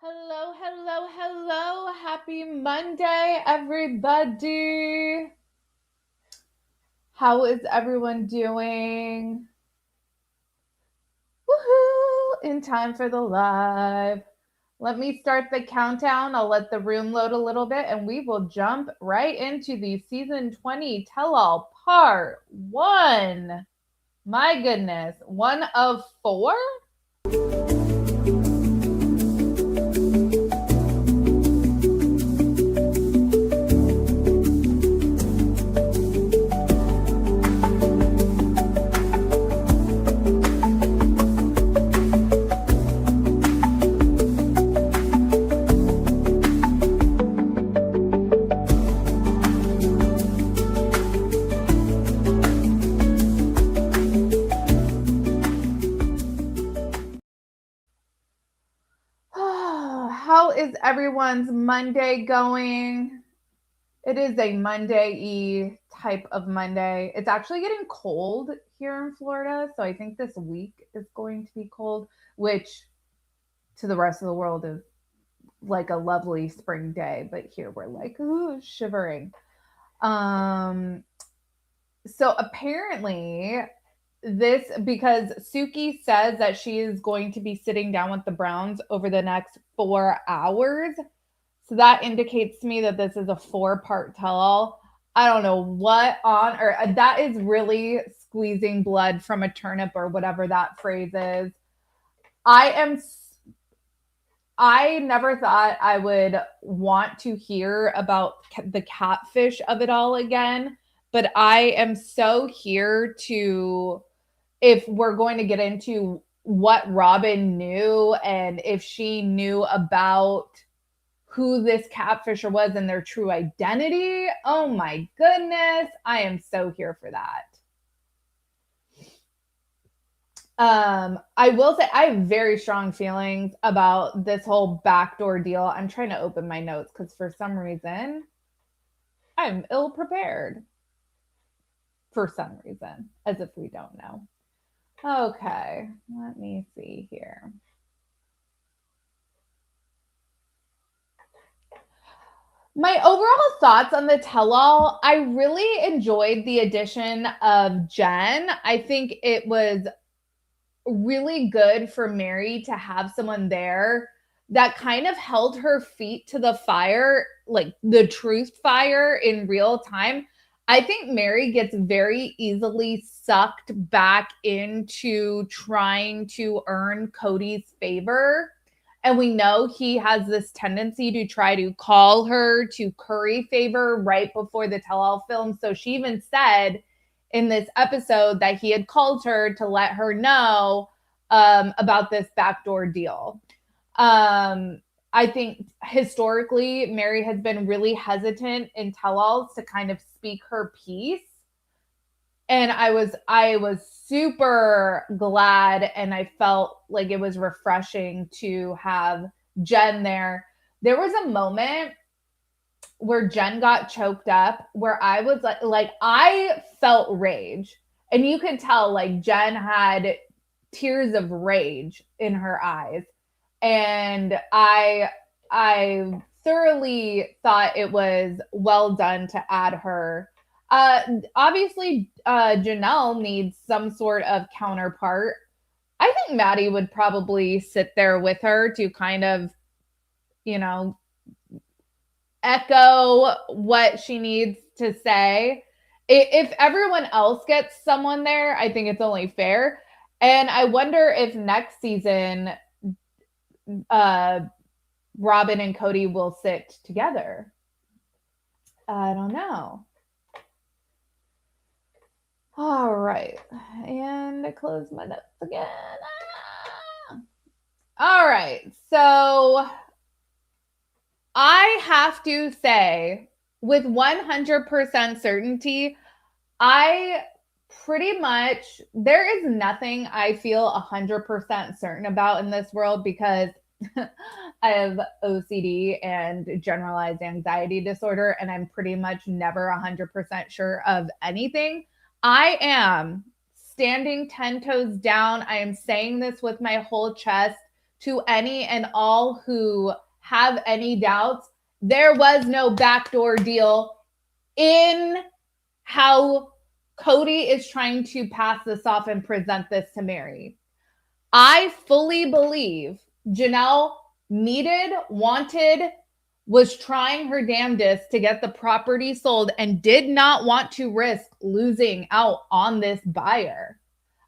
Hello, hello, hello. Happy Monday, everybody. How is everyone doing? Woohoo! In time for the live. Let me start the countdown. I'll let the room load a little bit and we will jump right into the season 20 tell all part 1. My goodness, 1 of 4? How is everyone's Monday going? It is a Monday-y type of Monday. It's actually getting cold here in Florida, so I think this week is going to be cold, which to the rest of the world is like a lovely spring day, but here we're like, ooh, shivering. So apparently this, because Suki says that she is going to be sitting down with the Browns over the next 4 hours. So that indicates to me that this is a 4-part tell-all. I don't know what on earth. That is really squeezing blood from a turnip or whatever that phrase is. I never thought I would want to hear about the catfish of it all again, but I am so here to, if we're going to get into what Robin knew and if she knew about who this catfisher was and their true identity. Oh my goodness. I am so here for that. I will say I have very strong feelings about this whole backdoor deal. I'm trying to open my notes because for some reason I'm ill prepared. For some reason, as if we don't know. Okay, let me see here. My overall thoughts on the tell-all, I really enjoyed the addition of Jen. I think it was really good for Mary to have someone there that kind of held her feet to the fire, like the truth fire in real time. I think Mary gets very easily sucked back into trying to earn Cody's favor. And we know he has this tendency to try to call her to curry favor right before the tell all film. So she even said in this episode that he had called her to let her know about this backdoor deal. I think historically, Mary has been really hesitant in tell alls to kind of speak her piece. And I was super glad and I felt like it was refreshing to have Jen there. There was a moment where Jen got choked up where I was like I felt rage. And you could tell like Jen had tears of rage in her eyes. And I thoroughly thought it was well done to add her. Obviously, Janelle needs some sort of counterpart. I think Maddie would probably sit there with her to kind of, you know, echo what she needs to say. If everyone else gets someone there, I think it's only fair. And I wonder if next season, Robin and Cody will sit together. I don't know. All right. And I close my notes again. All right. So I have to say, with 100% certainty, I pretty much, there is nothing I feel 100% certain about in this world because I have OCD and generalized anxiety disorder, and I'm pretty much never 100% sure of anything. I am standing 10 toes down. I am saying this with my whole chest to any and all who have any doubts, there was no backdoor deal in how Kody is trying to pass this off and present this to Mary. I fully believe Janelle needed, wanted, was trying her damnedest to get the property sold and did not want to risk losing out on this buyer.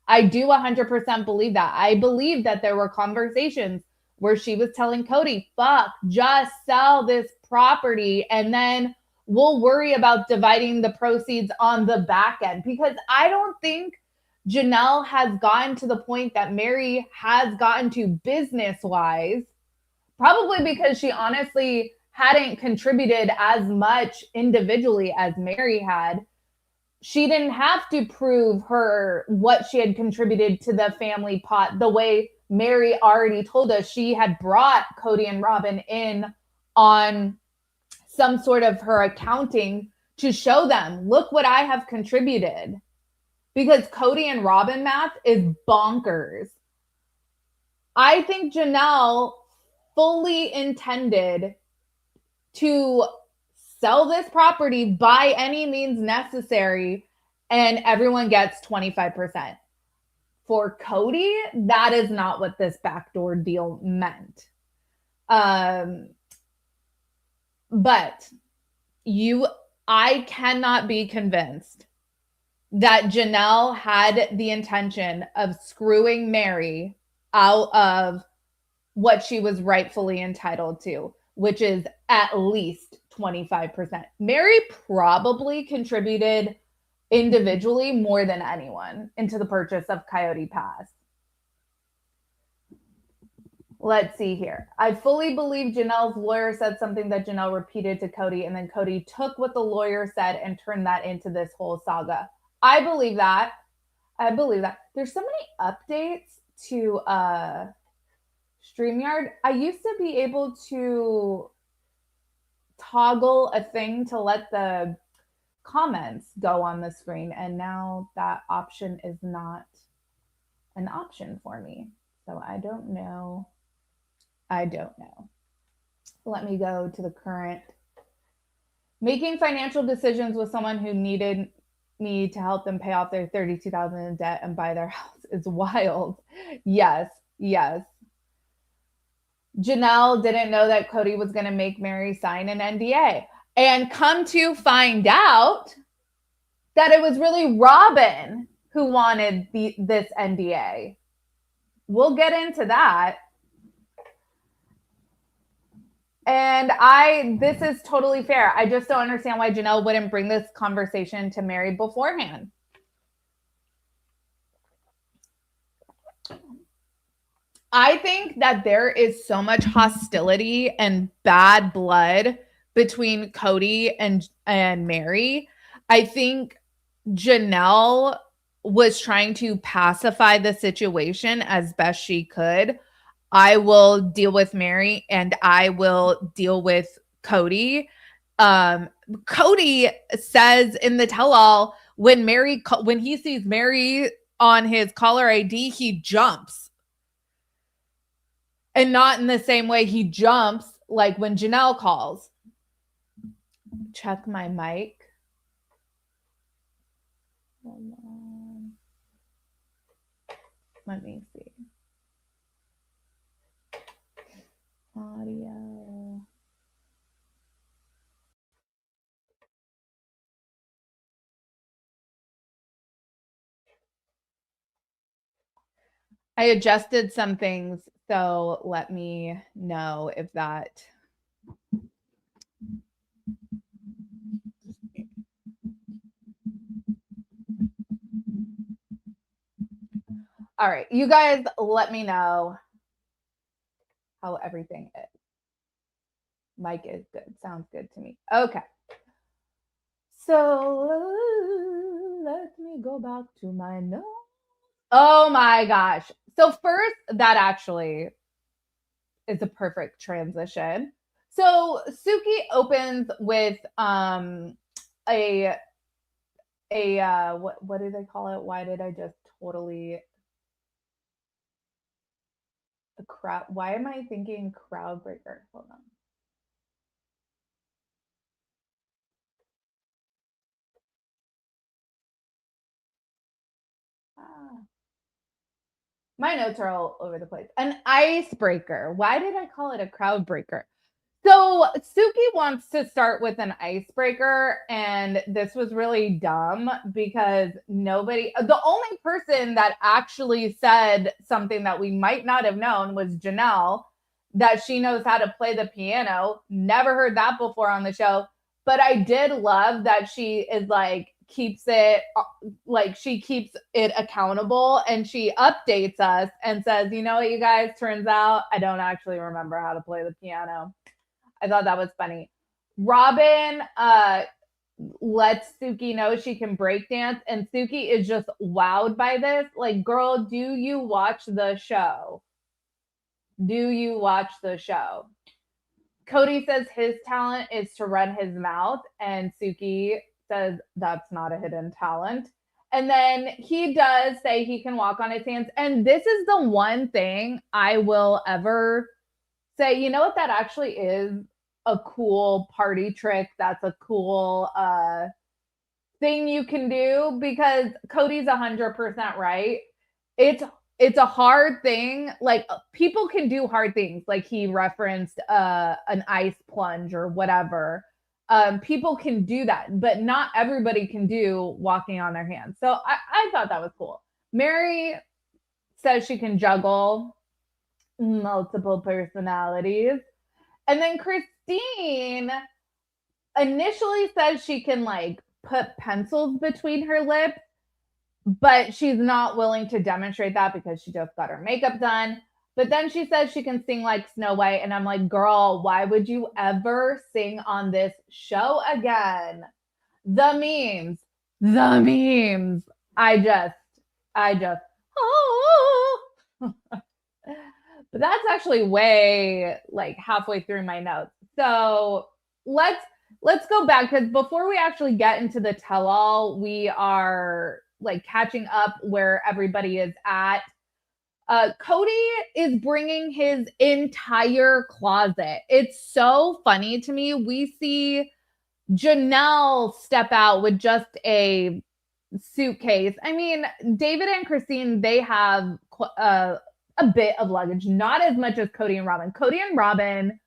I do 100% believe that. I believe that there were conversations where she was telling Kody, fuck, just sell this property and then we'll worry about dividing the proceeds on the back end. Because I don't think Janelle has gotten to the point that Mary has gotten to business-wise, probably because she honestly hadn't contributed as much individually as Mary had. She didn't have to prove what she had contributed to the family pot the way Mary already told us. She had brought Kody and Robin in on some sort of her accounting to show them, look what I have contributed. Because Kody and Robin math is bonkers. I think Janelle fully intended to sell this property by any means necessary, and everyone gets 25%. For Kody, that is not what this backdoor deal meant. But I cannot be convinced that Janelle had the intention of screwing Mary out of what she was rightfully entitled to, which is at least 25%. Mary probably contributed individually more than anyone into the purchase of Coyote Pass. Let's see here. I fully believe Janelle's lawyer said something that Janelle repeated to Kody, and then Kody took what the lawyer said and turned that into this whole saga. I believe that. There's so many updates to StreamYard. I used to be able to toggle a thing to let the comments go on the screen, and now that option is not an option for me. So I don't know. Let me go to the current. Making financial decisions with someone who needed me to help them pay off their $32,000 in debt and buy their house is wild. Yes. Janelle didn't know that Kody was going to make Mary sign an NDA. And come to find out that it was really Robin who wanted this NDA. We'll get into that. And this is totally fair. I just don't understand why Janelle wouldn't bring this conversation to Mary beforehand. I think that there is so much hostility and bad blood between Kody and Mary. I think Janelle was trying to pacify the situation as best she could. I will deal with Mary and I will deal with Kody. Kody says in the tell-all, when he sees Mary on his caller ID, he jumps. And not in the same way he jumps like when Janelle calls. Check my mic. Hold on. Let me see. Audio. I adjusted some things, so let me know if that. All right, you guys let me know how everything is. Mic is good. Sounds good to me. Okay. So let me go back to my notes. Oh my gosh. So first, that actually is a perfect transition. So Suki opens with a what do they call it? Why did I just totally The crowd. Why am I thinking crowd breaker? Hold on. Ah. My notes are all over the place. An icebreaker. Why did I call it a crowd breaker? So Suki wants to start with an icebreaker, and this was really dumb because the only person that actually said something that we might not have known was Janelle, that she knows how to play the piano. Never heard that before on the show. But I did love that she is like, keeps it like she keeps it accountable and she updates us and says, you know what, you guys, turns out I don't actually remember how to play the piano. I thought that was funny. Robin lets Suki know she can break dance, and Suki is just wowed by this. Like, girl, do you watch the show? Do you watch the show? Cody says his talent is to run his mouth, and Suki says that's not a hidden talent. And then he does say he can walk on his hands. And this is the one thing I will ever say, you know what, that actually is a cool party trick. That's a cool thing you can do, because Cody's 100% right. It's it's a hard thing. Like, people can do hard things. Like, he referenced an ice plunge or whatever. People can do that, but not everybody can do walking on their hands. So I thought that was cool. Mary says she can juggle multiple personalities. And then Christine initially says she can like put pencils between her lips, but she's not willing to demonstrate that because she just got her makeup done. But then she says she can sing like Snow White. And I'm like, girl, why would you ever sing on this show again? The memes, the memes. I just, oh. But that's actually way like halfway through my notes. So let's go back, because before we actually get into the tell all, we are like catching up where everybody is at. Cody is bringing his entire closet. It's so funny to me. We see Janelle step out with just a suitcase. I mean, David and Christine, they have a bit of luggage, not as much as Cody and Robin. Cody and Robin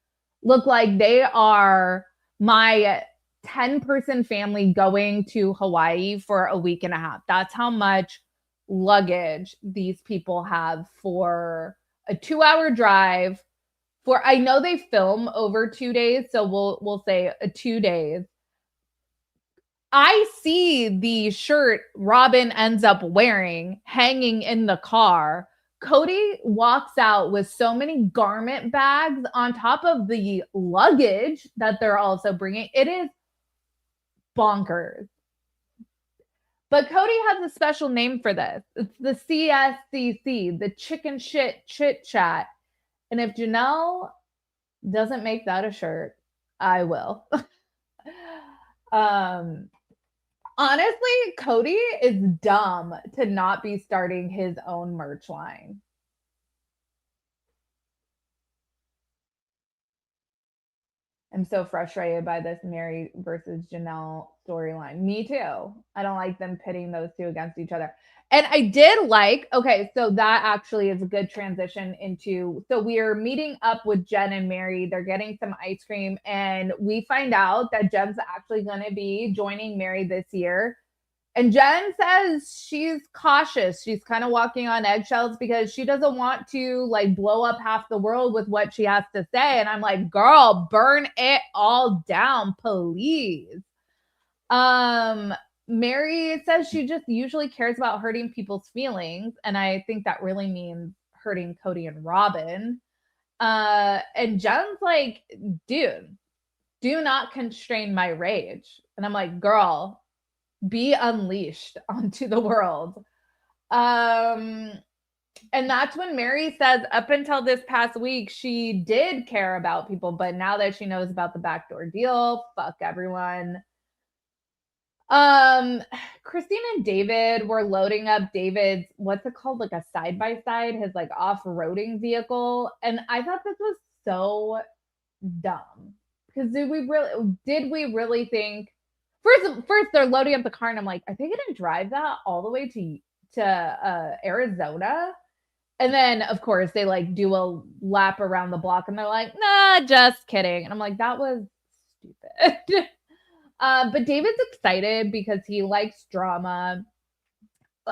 look like they are my 10-person family going to Hawaii for a week and a half. That's how much luggage these people have for a 2-hour drive. For, I know they film over 2 days, so we'll say 2 days. I see the shirt Robin ends up wearing hanging in the car. Cody walks out with so many garment bags on top of the luggage that they're also bringing. It is bonkers. But Cody has a special name for this. It's the CSCC, the chicken shit chit chat. And if Janelle doesn't make that a shirt, I will. Honestly, Cody is dumb to not be starting his own merch line. I'm so frustrated by this Mary versus Janelle storyline. Me too. I don't like them pitting those two against each other. And I did like, okay, so that actually is a good transition into, so we are meeting up with Jen and Mary. They're getting some ice cream, and we find out that Jen's actually going to be joining Mary this year. And Jen says she's cautious. She's kind of walking on eggshells because she doesn't want to like blow up half the world with what she has to say. And I'm like, girl, burn it all down, please. Mary says she just usually cares about hurting people's feelings. And I think that really means hurting Cody and Robin. And Jen's like, dude, do not constrain my rage. And I'm like, girl, be unleashed onto the world. And that's when Mary says, up until this past week, she did care about people, but now that she knows about the backdoor deal, fuck everyone. Christine and David were loading up David's, what's it called? Like a side by side, his like off-roading vehicle. And I thought this was so dumb. Because did we really think first they're loading up the car and I'm like, are they gonna drive that all the way to Arizona? And then of course they like do a lap around the block and they're like, nah, just kidding. And I'm like, that was stupid. But David's excited because he likes drama.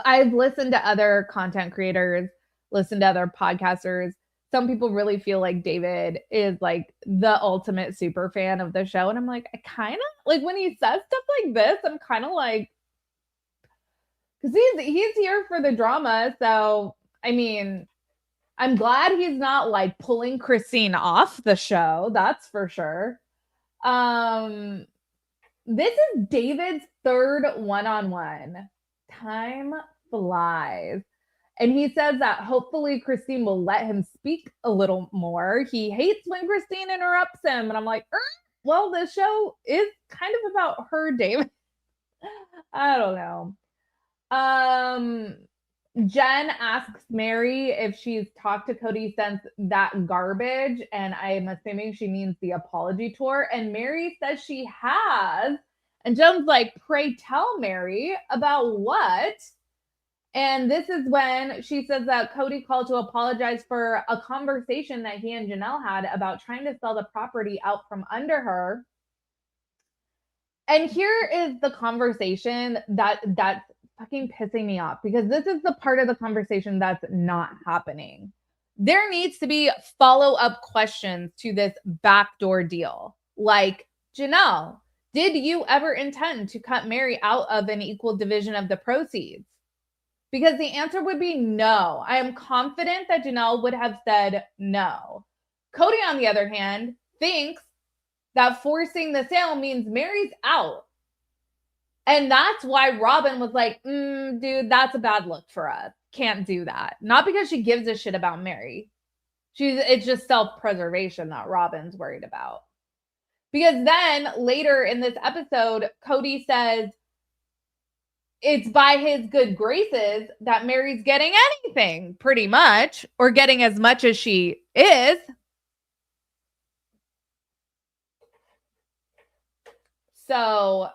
I've listened to other content creators, listened to other podcasters. Some people really feel like David is like the ultimate super fan of the show. And I'm like, I kind of like when he says stuff like this, I'm kind of like, because he's here for the drama. So, I mean, I'm glad he's not like pulling Christine off the show. That's for sure. This is David's third one-on-one. Time flies. And he says that hopefully Christine will let him speak a little more. He hates when Christine interrupts him. And I'm like, well, the show is kind of about her, David. I don't know. Jen asks Mary if she's talked to Kody since that garbage, and I'm assuming she means the apology tour. And Mary says she has. And Jen's like, pray tell, Mary, about what? And this is when she says that Kody called to apologize for a conversation that he and Janelle had about trying to sell the property out from under her. And here is the conversation that's fucking pissing me off, because this is the part of the conversation that's not happening. There needs to be follow-up questions to this backdoor deal. Like, Janelle, did you ever intend to cut Mary out of an equal division of the proceeds? Because the answer would be no. I am confident that Janelle would have said no. Kody, on the other hand, thinks that forcing the sale means Mary's out. And that's why Robin was like, dude, that's a bad look for us. Can't do that. Not because she gives a shit about Mary. It's just self-preservation that Robin's worried about. Because then later in this episode, Kody says it's by his good graces that Mary's getting anything, pretty much, or getting as much as she is. So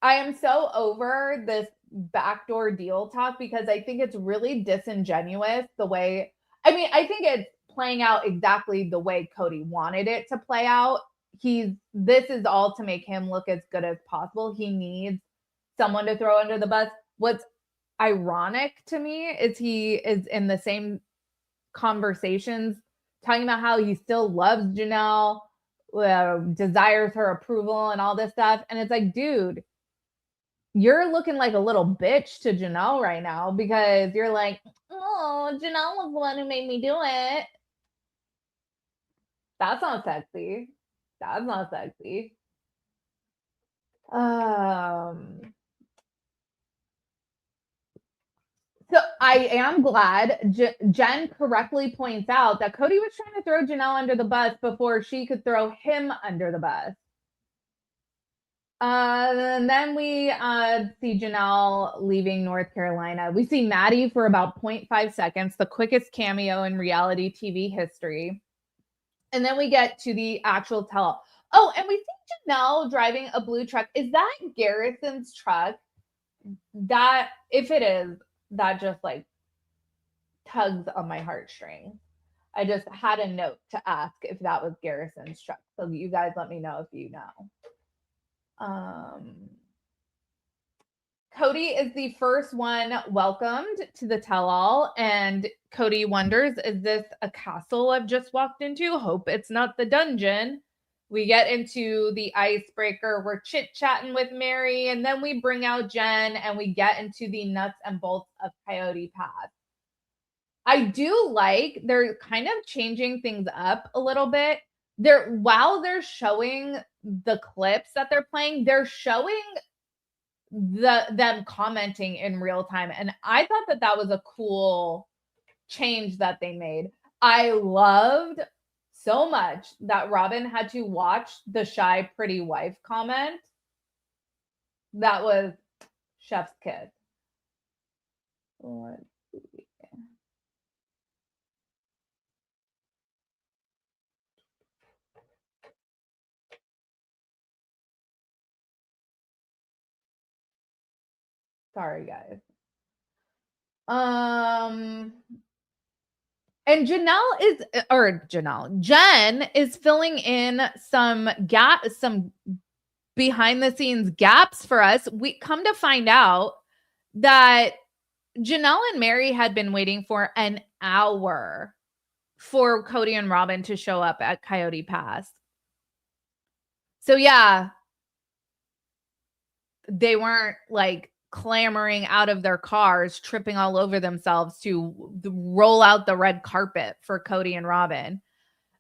I am so over this backdoor deal talk, because I think it's really disingenuous the way, I mean, I think it's playing out exactly the way Kody wanted it to play out. This is all to make him look as good as possible. He needs someone to throw under the bus. What's ironic to me is he is in the same conversations talking about how he still loves Janelle, desires her approval and all this stuff. And it's like, dude, you're looking like a little bitch to Janelle right now, because you're like, oh, Janelle was the one who made me do it. That's not sexy. That's not sexy. So I am glad Jen correctly points out that Kody was trying to throw Janelle under the bus before she could throw him under the bus. And then we see Janelle leaving North Carolina. We see Maddie for about 0.5 seconds, the quickest cameo in reality TV history. And then we get to the actual tell. Oh, and we see Janelle driving a blue truck. Is that Garrison's truck? That, if it is, that just like tugs on my heartstrings. I just had a note to ask if that was Garrison's truck. So you guys let me know if you know. Kody is the first one welcomed to the tell-all, and Kody wonders, is this a castle I've just walked into? Hope it's not the dungeon. We get into the icebreaker. We're chit-chatting with Mary, and then we bring out Jen, and we get into the nuts and bolts of Coyote Pass. I do like they're kind of changing things up a little bit. While they're showing the clips that they're playing, they're showing them commenting in real time. And I thought that was a cool change that they made. I loved so much that Robin had to watch the shy pretty wife comment. That was chef's kiss. Let's see. Sorry, guys. And Jen is filling in some behind the scenes gaps for us. We come to find out that Janelle and Mary had been waiting for an hour for Kody and Robin to show up at Coyote Pass. So yeah, they weren't like clamoring out of their cars, tripping all over themselves to roll out the red carpet for Kody and Robin.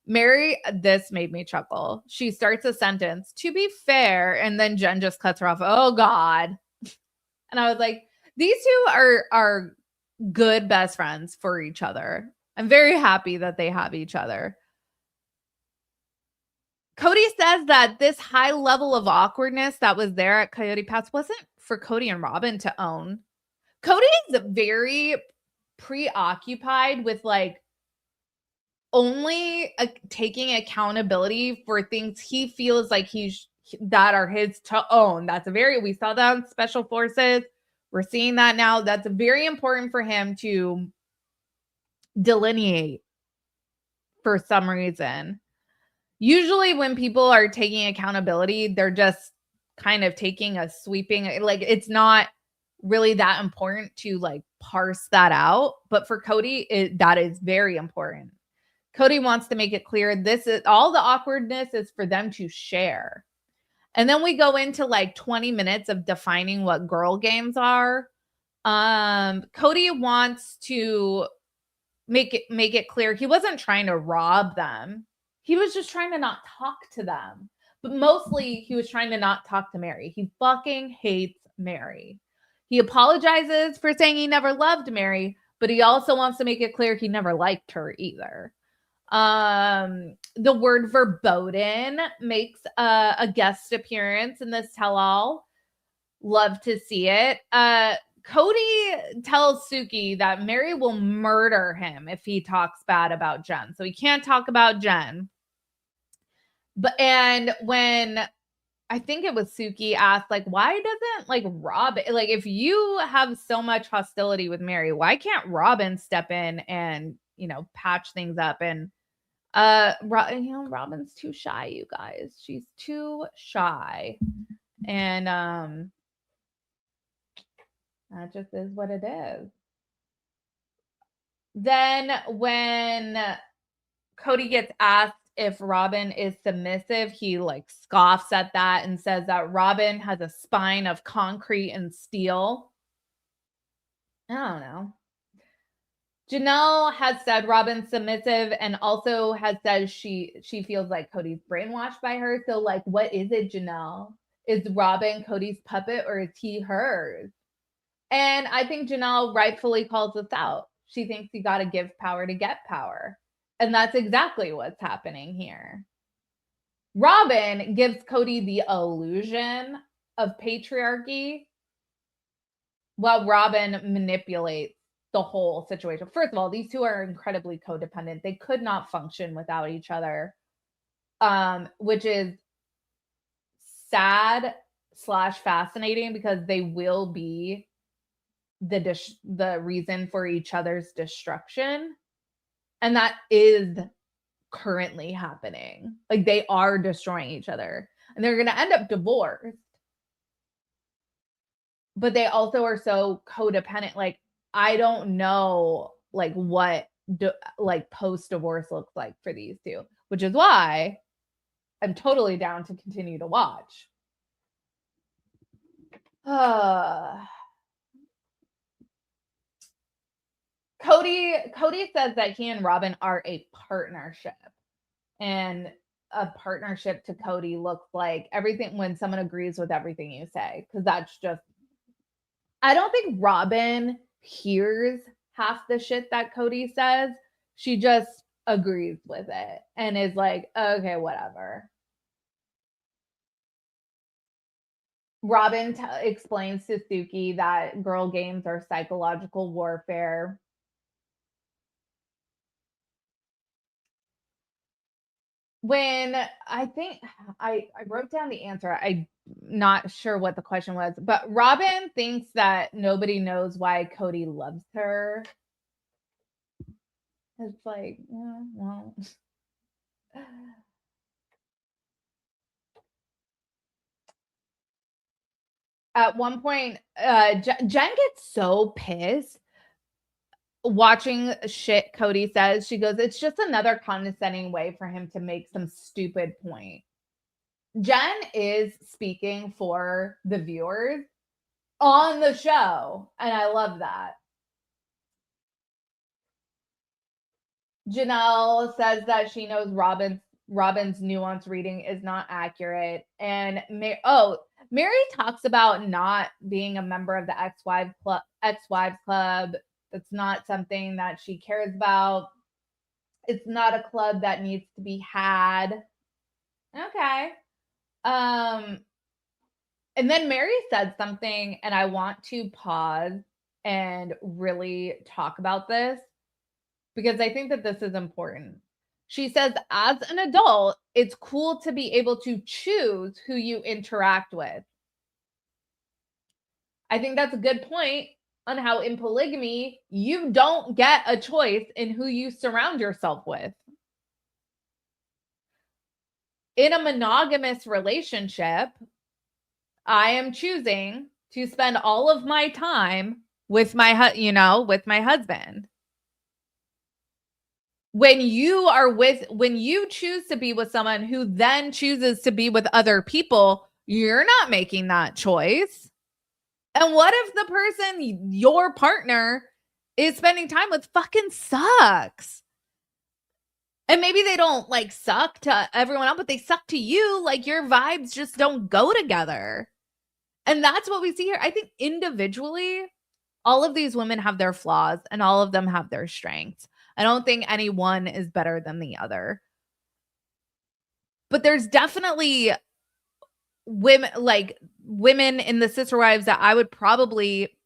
Mary, this made me chuckle. She starts a sentence, to be fair, and then Jen just cuts her off. Oh God. And I was like, these two are good best friends for each other. I'm very happy that they have each other. Kody says that this high level of awkwardness that was there at Coyote Pass wasn't for Kody and Robin to own. Kody is very preoccupied with like only taking accountability for things he feels like that are his to own. We saw that on Special Forces. We're seeing that now. That's very important for him to delineate for some reason. Usually when people are taking accountability, they're just kind of taking a sweeping, like it's not really that important to like parse that out. But for Kody, that is very important. Kody wants to make it clear this is all the awkwardness is for them to share. And then we go into like 20 minutes of defining what girl games are. Kody wants to make it clear he wasn't trying to rob them. He was just trying to not talk to them. But mostly he was trying to not talk to Mary. He fucking hates Mary. He apologizes for saying he never loved Mary, but he also wants to make it clear he never liked her either. The word verboten makes a guest appearance in this tell-all. Love to see it. Kody tells Suki that Mary will murder him if he talks bad about Jen. So he can't talk about Jen. And when I think it was Suki asked, like, why doesn't like Robin, like if you have so much hostility with Mary, why can't Robin step in and, patch things up? And Robin's too shy, you guys. She's too shy. And that just is what it is. Then when Kody gets asked if Robin is submissive, he like scoffs at that and says that Robin has a spine of concrete and steel. I don't know. Janelle has said Robin's submissive and also has said she feels like Kody's brainwashed by her. So like, what is it, Janelle? Is Robin Kody's puppet or is he hers? And I think Janelle rightfully calls this out. She thinks you got to give power to get power. And that's exactly what's happening here. Robin gives Kody the illusion of patriarchy while Robin manipulates the whole situation. First of all, these two are incredibly codependent. They could not function without each other, which is sad / fascinating because they will be the reason for each other's destruction. And that is currently happening. Like they are destroying each other and they're going to end up divorced. But they also are so codependent. Like, I don't know like what like post-divorce looks like for these two, which is why I'm totally down to continue to watch. Kody says that he and Robin are a partnership. And a partnership to Kody looks like everything when someone agrees with everything you say. Because that's just, I don't think Robin hears half the shit that Kody says. She just agrees with it and is like, okay, whatever. Robin explains to Suki that girl games are psychological warfare. When I think I wrote down the answer. I'm not sure what the question was, but Robin thinks that nobody knows why Cody loves her. It's like, yeah, well. At one point, Jen gets so pissed watching shit Cody says. She goes, "It's just another condescending way for him to make some stupid point." Jen is speaking for the viewers on the show, and I love that. Janelle says that she knows Robin's nuance reading is not accurate, and Mary talks about not being a member of the ex-wives club. It's not something that she cares about. It's not a club that needs to be had. Okay. Um, and then Mary said something, and I want to pause and really talk about this because I think that this is important. She says, as an adult, it's cool to be able to choose who you interact with. I think that's a good point on how in polygamy, you don't get a choice in who you surround yourself with. In a monogamous relationship, I am choosing to spend all of my time with with my husband. When you choose to be with someone who then chooses to be with other people, you're not making that choice. And what if the person, your partner, is spending time with fucking sucks? And maybe they don't like suck to everyone else, but they suck to you. Like your vibes just don't go together. And that's what we see here. I think individually, all of these women have their flaws and all of them have their strengths. I don't think any one is better than the other. But there's definitely women in the sister wives that I would probably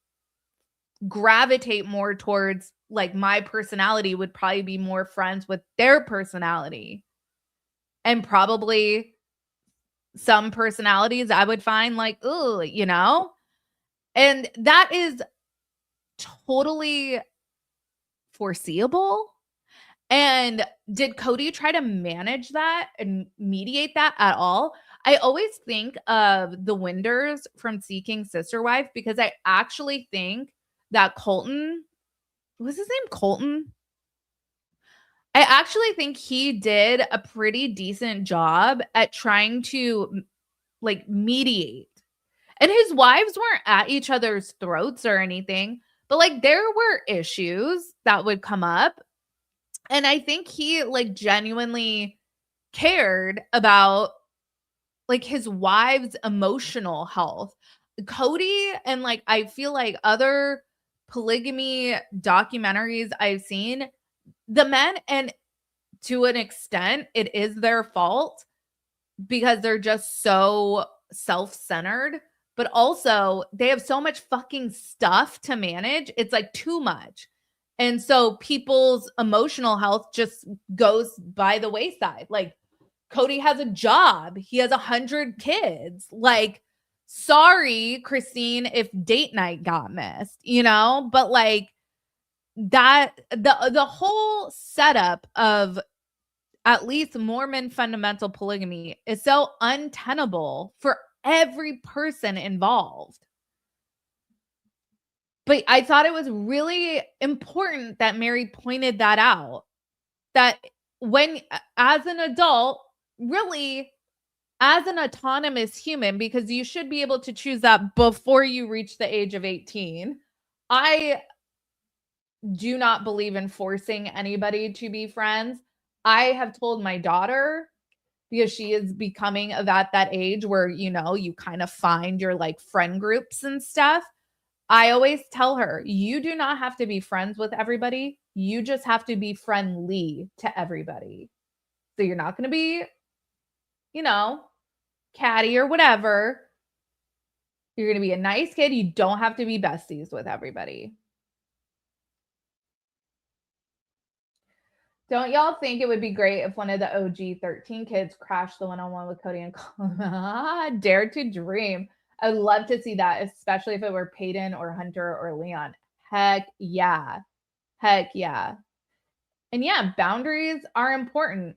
gravitate more towards. Like my personality would probably be more friends with their personality. And probably some personalities I would find like, ooh, And that is totally foreseeable. And did Cody try to manage that and mediate that at all? I always think of the Winders from Seeking Sister Wife because I actually think that Colton, was his name Colton? I actually think he did a pretty decent job at trying to like mediate. And his wives weren't at each other's throats or anything, but like there were issues that would come up. And I think he like genuinely cared about like his wife's emotional health. Cody and like I feel like other polygamy documentaries I've seen, the men, and to an extent, it is their fault because they're just so self-centered, but also they have so much fucking stuff to manage. It's like too much. And so people's emotional health just goes by the wayside. Like Cody has a job. He has 100 kids. Like, sorry, Christine, if date night got missed, but like that the whole setup of at least Mormon fundamental polygamy is so untenable for every person involved. But I thought it was really important that Mary pointed that out. That when, as an adult, really as an autonomous human, because you should be able to choose that before you reach the age of 18. I do not believe in forcing anybody to be friends. I have told my daughter, because she is becoming of at that age where, you kind of find your like friend groups and stuff. I always tell her, you do not have to be friends with everybody. You just have to be friendly to everybody. So you're not going to be, catty or whatever, You're going to be a nice kid. You don't have to be besties with everybody. Don't y'all think it would be great if one of the OG 13 kids crashed the one-on-one with Kody and Cody? Dare to dream. I'd love to see that, especially if it were Peyton or Hunter or Leon. Heck yeah. Heck yeah. And yeah, boundaries are important.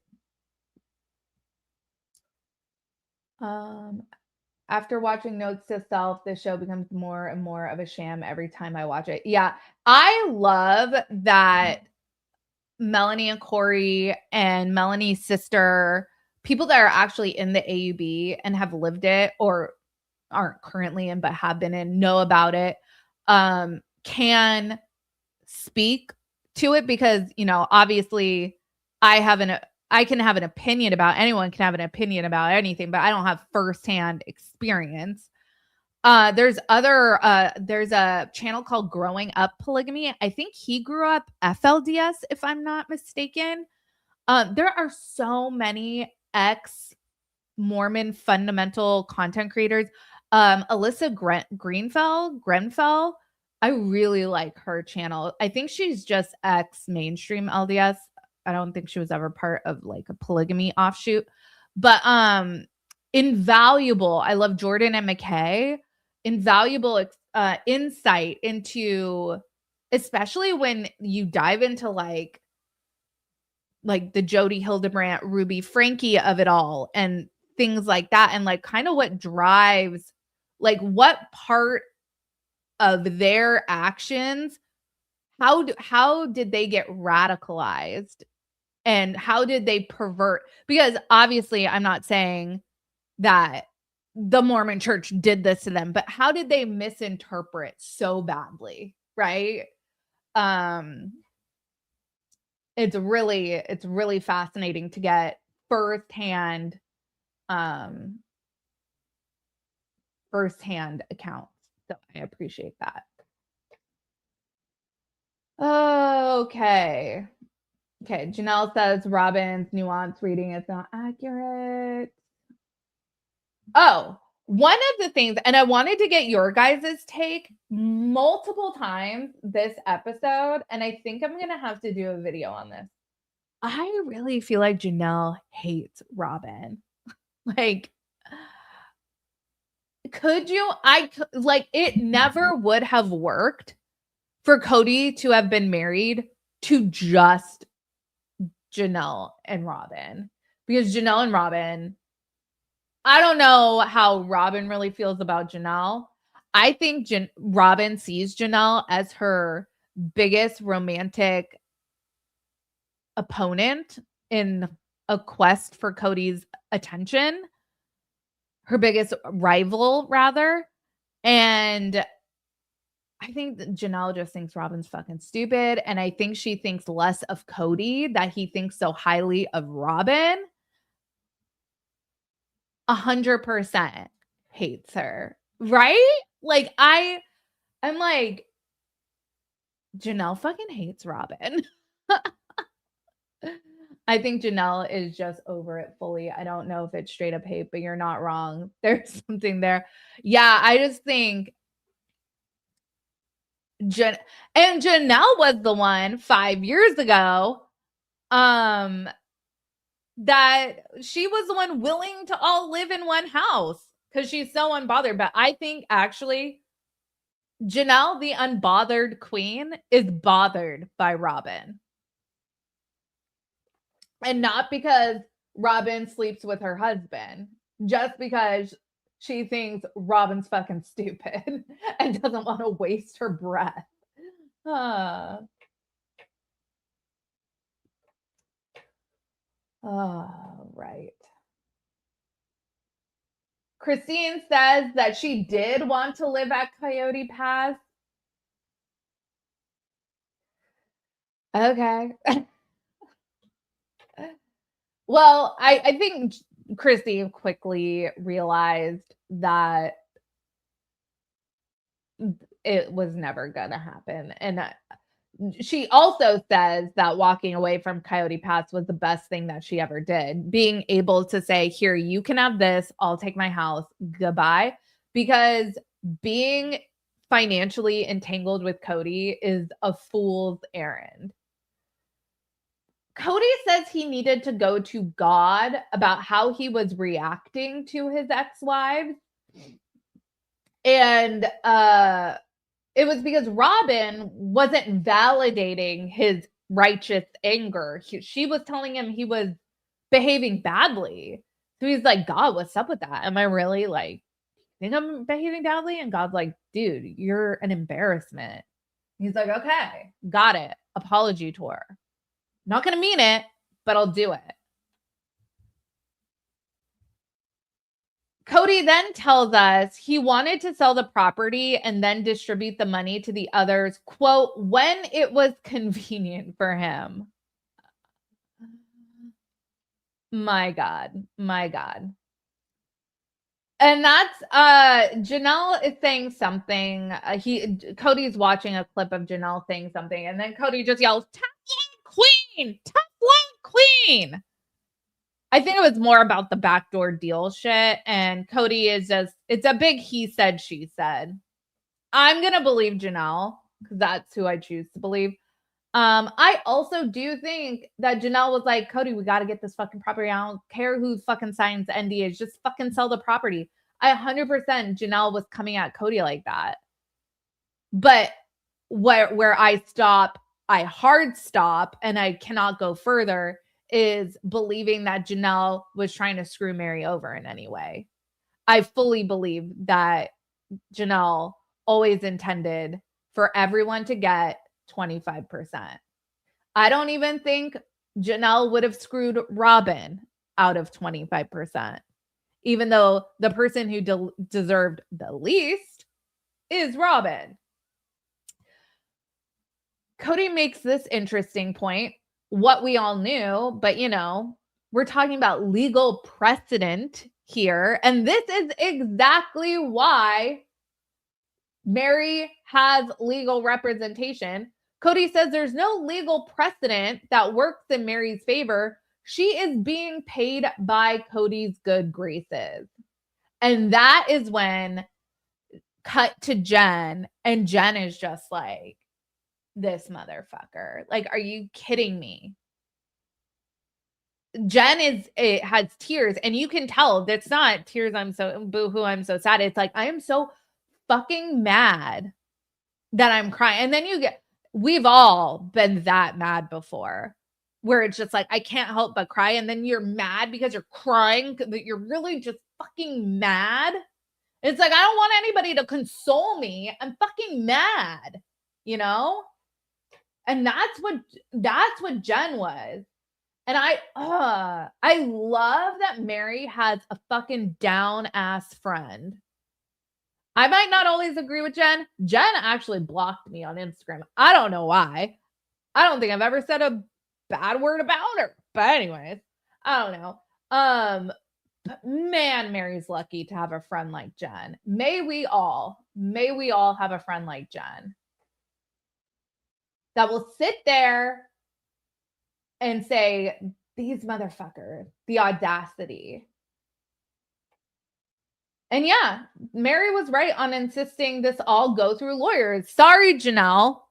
After watching Notes to Self, the show becomes more and more of a sham every time I watch it. Yeah, I love that Melanie and Corey and Melanie's sister, people that are actually in the AUB and have lived it or aren't currently in but have been in, know about it, can speak to it because, you know, obviously I can have an opinion about, anyone can have an opinion about anything, but I don't have firsthand experience. There's a channel called Growing Up Polygamy. I think he grew up FLDS, if I'm not mistaken. There are so many ex-Mormon fundamental content creators. Alyssa Grenfell, I really like her channel. I think she's just ex-mainstream LDS. I don't think she was ever part of like a polygamy offshoot. But invaluable. I love Jordan and McKay. Invaluable insight into, especially when you dive into like the Jody Hildebrandt, Ruby Frankie of it all and things like that. And like kind of what drives, like what part of their actions, how did they get radicalized and how did they pervert? Because obviously I'm not saying that the Mormon church did this to them, but how did they misinterpret so badly? Right. It's really fascinating to get firsthand accounts. So I appreciate that. Okay. Janelle says Robin's nuance reading is not accurate. Oh, one of the things, and I wanted to get your guys' take multiple times this episode, and I think I'm going to have to do a video on this. I really feel like Janelle hates Robin. Like, it never would have worked for Kody to have been married to just Janelle and Robin. Because Janelle and Robin, I don't know how Robin really feels about Janelle. I think Robin sees Janelle as her biggest romantic opponent in a quest for Kody's attention. Her biggest rival, rather. And I think that Janelle just thinks Robin's fucking stupid. And I think she thinks less of Kody, that he thinks so highly of Robin. 100% hates her. Right? Like, I'm like, Janelle fucking hates Robin. I think Janelle is just over it fully. I don't know if it's straight up hate, but you're not wrong. There's something there. Yeah, I just think and Janelle was the one 5 years ago that she was the one willing to all live in one house because she's so unbothered. But I think actually Janelle, the unbothered queen, is bothered by Robin. And not because Robin sleeps with her husband, just because she thinks Robin's fucking stupid and doesn't want to waste her breath. Oh, right. Christine says that she did want to live at Coyote Pass. Okay. Well, I think Christy quickly realized that it was never going to happen. And she also says that walking away from Coyote Pass was the best thing that she ever did. Being able to say, here, you can have this. I'll take my house. Goodbye. Because being financially entangled with Kody is a fool's errand. Kody says he needed to go to God about how he was reacting to his ex-wives. And it was because Robin wasn't validating his righteous anger. She was telling him he was behaving badly. So he's like, God, what's up with that? Am I really like, think I'm behaving badly? And God's like, dude, you're an embarrassment. He's like, okay, got it. Apology tour. Not going to mean it, but I'll do it. Kody then tells us he wanted to sell the property and then distribute the money to the others, quote, when it was convenient for him. My God. My God. And that's Janelle is saying something. Kody's watching a clip of Janelle saying something, and then Kody just yells, "Tough queen! Tough queen!" I think it was more about the backdoor deal shit, and Kody is just, it's a big he said, she said. I'm gonna believe Janelle, because that's who I choose to believe. I also do think that Janelle was like, Kody, we got to get this fucking property. I don't care who fucking signs NDAs. Just fucking sell the property. 100% Janelle was coming at Kody like that. But where I stop, I hard stop, and I cannot go further, is believing that Janelle was trying to screw Mary over in any way. I fully believe that Janelle always intended for everyone to get 25%. I don't even think Janelle would have screwed Robin out of 25%, even though the person who deserved the least is Robin. Kody makes this interesting point, what we all knew, but we're talking about legal precedent here. And this is exactly why Mary has legal representation. Kody says there's no legal precedent that works in Mary's favor. She is being paid by Kody's good graces. And that is when cut to Jen, and Jen is just like, this motherfucker. Like, are you kidding me? Jen has tears, and you can tell that's not tears, I'm so boo-hoo, I'm so sad. It's like, I am so fucking mad that I'm crying. And then we've all been that mad before, where it's just like, I can't help but cry. And then you're mad because you're crying, that you're really just fucking mad. It's like, I don't want anybody to console me. I'm fucking mad, And that's what Jen was. And I love that Mary has a fucking down ass friend. I might not always agree with Jen. Jen actually blocked me on Instagram. I don't know why. I don't think I've ever said a bad word about her. But anyways, I don't know. But man, Mary's lucky to have a friend like Jen. May we all have a friend like Jen that will sit there and say, these motherfuckers, the audacity. And yeah, Mary was right on insisting this all go through lawyers. Sorry, Janelle.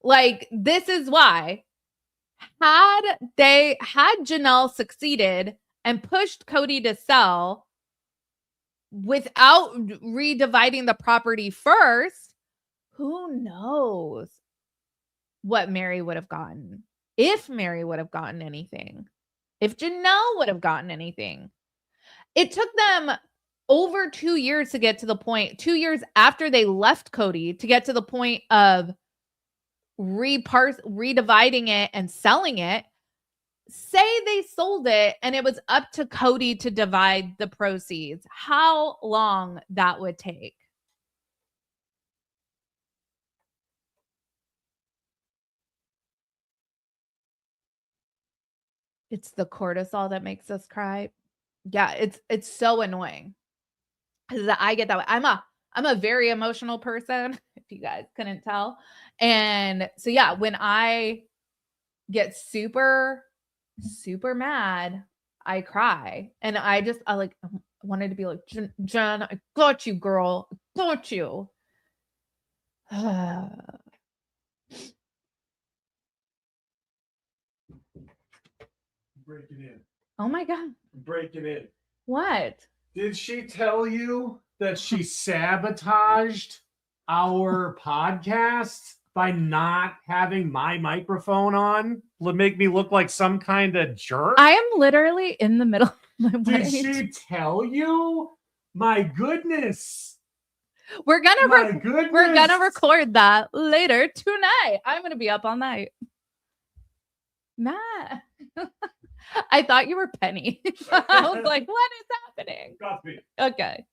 Like, this is why. Had Janelle succeeded and pushed Kody to sell without redividing the property first, who knows what Mary would have gotten. If Mary would have gotten anything. If Janelle would have gotten anything. It took them over 2 years to get to the point, 2 years after they left Kody, to get to the point of redividing it and selling it. Say they sold it and it was up to Kody to divide the proceeds. How long that would take? It's the cortisol that makes us cry. Yeah, it's so annoying. Because I get that way. I'm a very emotional person, if you guys couldn't tell. And so yeah, when I get super, super mad, I cry. And I wanted to be like, Jen, I got you, girl. I Don't you? Breaking in. Oh my God. Breaking in. What? Did she tell you that she sabotaged our podcast by not having my microphone on? Would make me look like some kind of jerk? I am literally in the middle of my Did she tell you? My goodness. We're gonna goodness. record that later tonight. I'm gonna be up all night. Matt. I thought you were Penny. I was like, what is happening? Godspeed. Okay.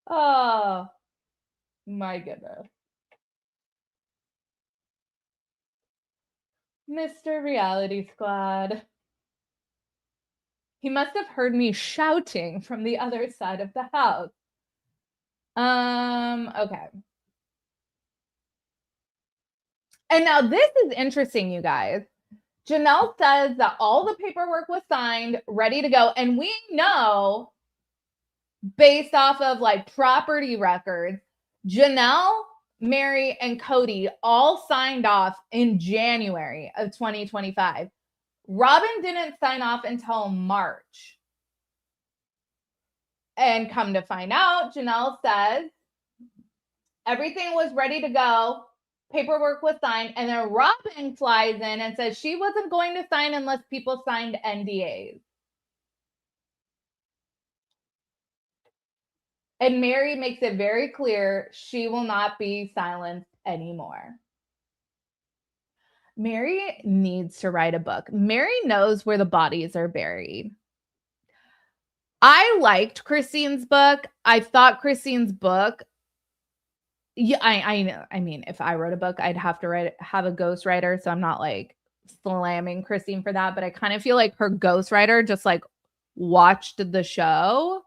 Oh my goodness. Mr. Reality Squad. He must have heard me shouting from the other side of the house. Okay. And now this is interesting, you guys. Janelle says that all the paperwork was signed, ready to go. And we know, based off of like property records, Janelle, Mary, and Cody all signed off in January of 2025. Robin didn't sign off until March. And come to find out, Janelle says everything was ready to go. Paperwork was signed. And then Robin flies in and says she wasn't going to sign unless people signed NDAs. And Mary makes it very clear she will not be silenced anymore. Mary needs to write a book. Mary knows where the bodies are buried. I liked Christine's book. I thought Christine's book, yeah, I know. I mean, if I wrote a book, I'd have to have a ghostwriter. So I'm not like slamming Christine for that, but I kind of feel like her ghostwriter just like watched the show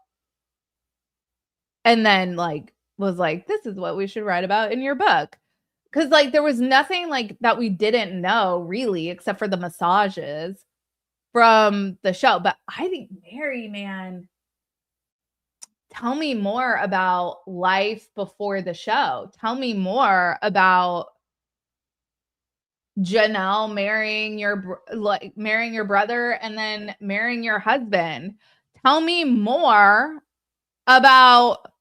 and then like was like, this is what we should write about in your book. Cause like there was nothing like that we didn't know really, except for the massages from the show. But I think Mary, man, tell me more about life before the show. Tell me more about Janelle marrying your brother and then marrying your husband. Tell me more about,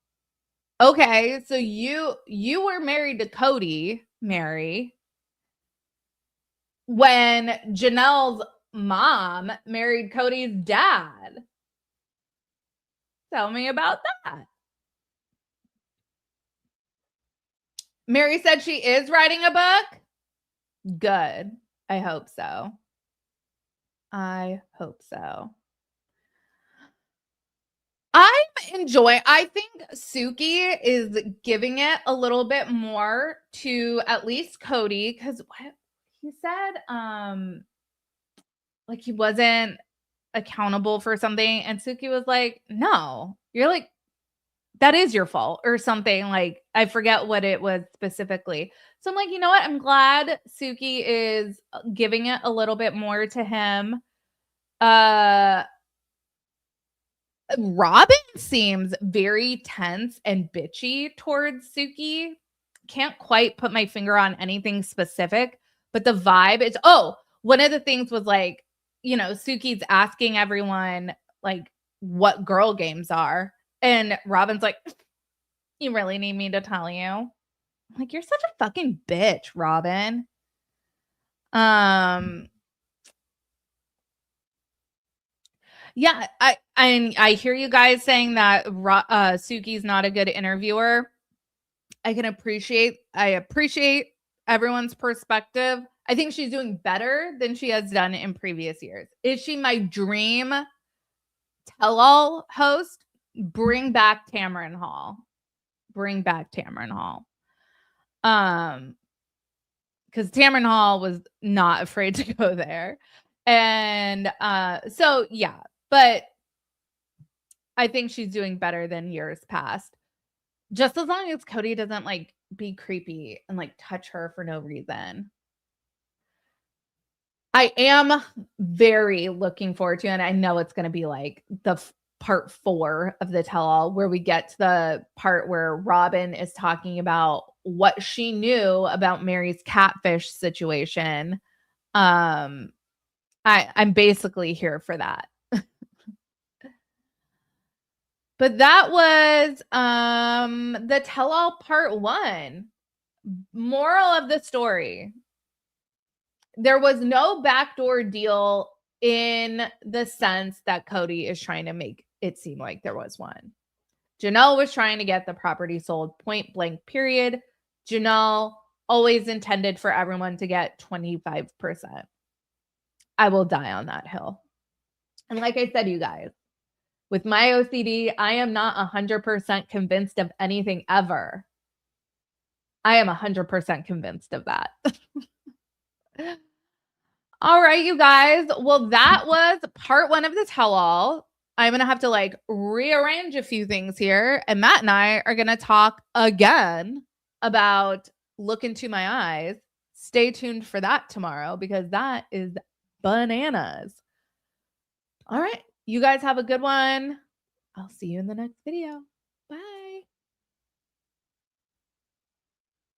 okay, so you were married to Cody, Mary, when Janelle's mom married Cody's dad. Tell me about that. Mary said she is writing a book. Good. I hope so. I hope so. I think Suki is giving it a little bit more to at least Cody, because he said like he wasn't accountable for something, and Suki was like, no, you're like, that is your fault or something. Like, I forget what it was specifically. So I'm like, you know what? I'm glad Suki is giving it a little bit more to him. Robin seems very tense and bitchy towards Suki. Can't quite put my finger on anything specific, but the vibe is, one of the things was like, you know, Suki's asking everyone like what girl games are. And Robin's like, you really need me to tell you? I'm like, you're such a fucking bitch, Robin. Yeah, I hear you guys saying that Suki's not a good interviewer. I appreciate everyone's perspective. I think she's doing better than she has done in previous years. Is she my dream tell-all host? Bring back Tamron Hall. Bring back Tamron Hall. Because Tamron Hall was not afraid to go there. And so yeah, but I think she's doing better than years past. Just as long as Cody doesn't like be creepy and like touch her for no reason. I am very looking forward to, and I know it's going to be like part 4 of the tell-all, where we get to the part where Robin is talking about what she knew about Mary's catfish situation. I'm basically here for that. But that was the tell-all part 1. Moral of the story: there was no backdoor deal in the sense that Kody is trying to make it seem like there was one. Janelle was trying to get the property sold, point blank, period. Janelle always intended for everyone to get 25%. I will die on that hill. And like I said, you guys, with my OCD, I am not 100% convinced of anything ever. I am 100% convinced of that. All right, you guys. Well, that was part 1 of the tell-all. I'm going to have to like rearrange a few things here. And Matt and I are going to talk again about Look Into My Eyes. Stay tuned for that tomorrow, because that is bananas. All right. You guys have a good one. I'll see you in the next video.